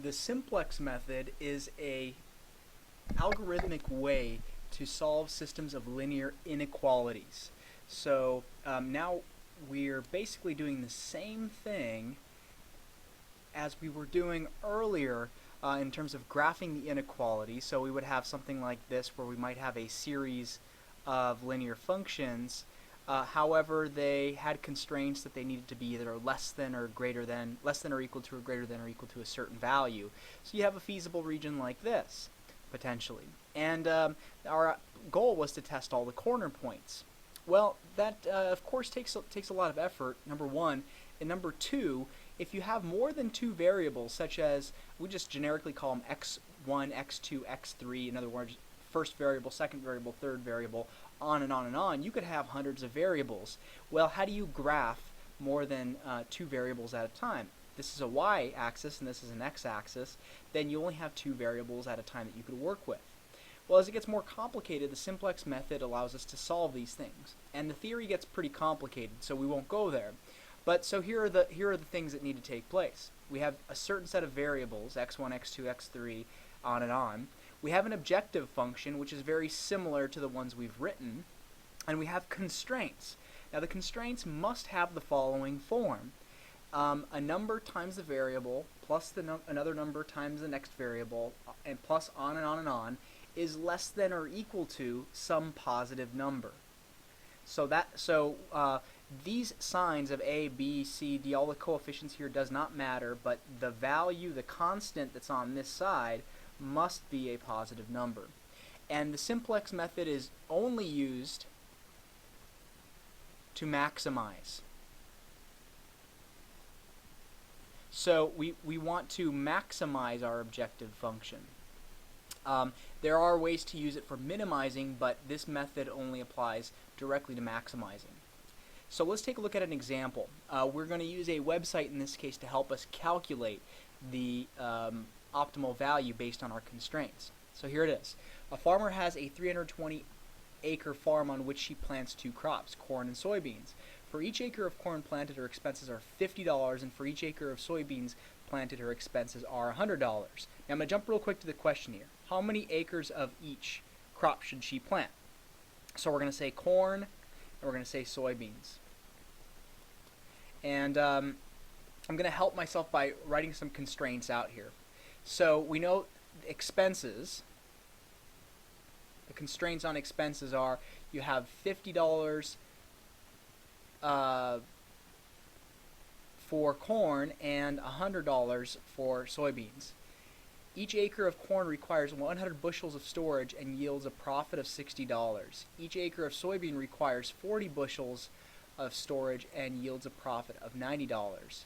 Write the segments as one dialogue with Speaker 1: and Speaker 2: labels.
Speaker 1: The simplex method is a algorithmic way to solve systems of linear inequalities. So now we're basically doing the same thing as we were doing earlier in terms of graphing the inequality. So we would have something like this where we might have a series of linear functions. However, they had constraints that they needed to be either less than or greater than, less than or equal to or greater than or equal to a certain value. So you have a feasible region like this, potentially. And our goal was to test all the corner points. Well, that of course takes a lot of effort, number one. And number two, if you have more than two variables, such as, we just generically call them x1, x2, x3, in other words, first variable, second variable, third variable, on and on and on, you could have hundreds of variables. Well, how do you graph more than two variables at a time? This is a y-axis and this is an x-axis. Then you only have two variables at a time that you could work with. Well, as it gets more complicated, the simplex method allows us to solve these things. And the theory gets pretty complicated, so we won't go there. But so here are the things that need to take place. We have a certain set of variables, x1, x2, x3, on and on. We have an objective function, which is very similar to the ones we've written. And we have constraints. Now the constraints must have the following form. A number times the variable, plus another number times the next variable, and plus on and on and on, is less than or equal to some positive number. So these signs of a, b, c, d, all the coefficients here does not matter, but the value, the constant that's on this side, must be a positive number. And the simplex method is only used to maximize. So we want to maximize our objective function. There are ways to use it for minimizing, but this method only applies directly to maximizing. So let's take a look at an example. We're going to use a website in this case to help us calculate the optimal value based on our constraints. So here it is. A farmer has a 320-acre farm on which she plants two crops, corn and soybeans. For each acre of corn planted, her expenses are $50, and for each acre of soybeans planted, her expenses are $100. Now I'm going to jump real quick to the question here. How many acres of each crop should she plant? So we're going to say corn, and we're going to say soybeans. And I'm going to help myself by writing some constraints out here. So we know expenses. The constraints on expenses are you have $50 for corn and $100 for soybeans. Each acre of corn requires 100 bushels of storage and yields a profit of $60. Each acre of soybean requires 40 bushels of storage and yields a profit of $90.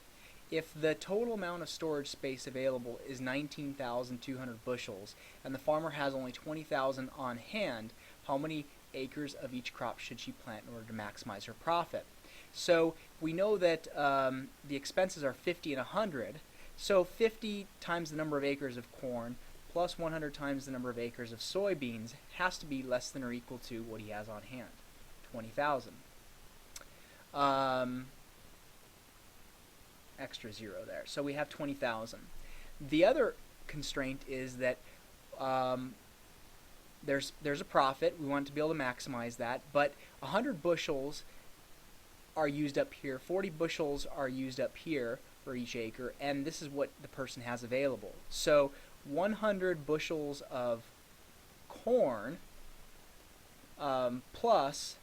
Speaker 1: If the total amount of storage space available is 19,200 bushels and the farmer has only 20,000 on hand, how many acres of each crop should she plant in order to maximize her profit? So we know that the expenses are 50 and 100. So 50 times the number of acres of corn plus 100 times the number of acres of soybeans has to be less than or equal to what he has on hand, 20,000. Extra zero there. So we have 20,000. The other constraint is that there's a profit. We want to be able to maximize that, but 100 bushels are used up here, 40 bushels are used up here for each acre, and this is what the person has available. So 100 bushels of corn plus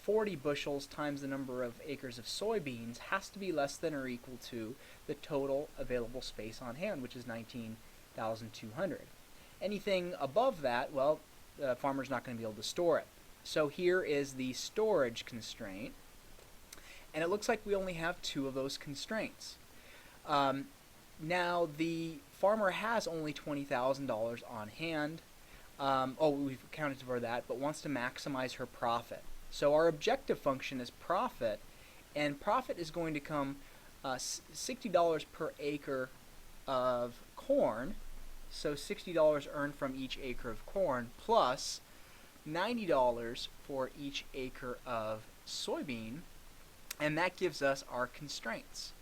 Speaker 1: 40 bushels times the number of acres of soybeans has to be less than or equal to the total available space on hand, which is 19,200. Anything above that, well, the farmer's not going to be able to store it. So here is the storage constraint, and it looks like we only have two of those constraints. Now the farmer has only $20,000 on hand. We've accounted for that, but wants to maximize her profit. So our objective function is profit, and profit is going to come $60 per acre of corn, so $60 earned from each acre of corn, plus $90 for each acre of soybean, and that gives us our constraints.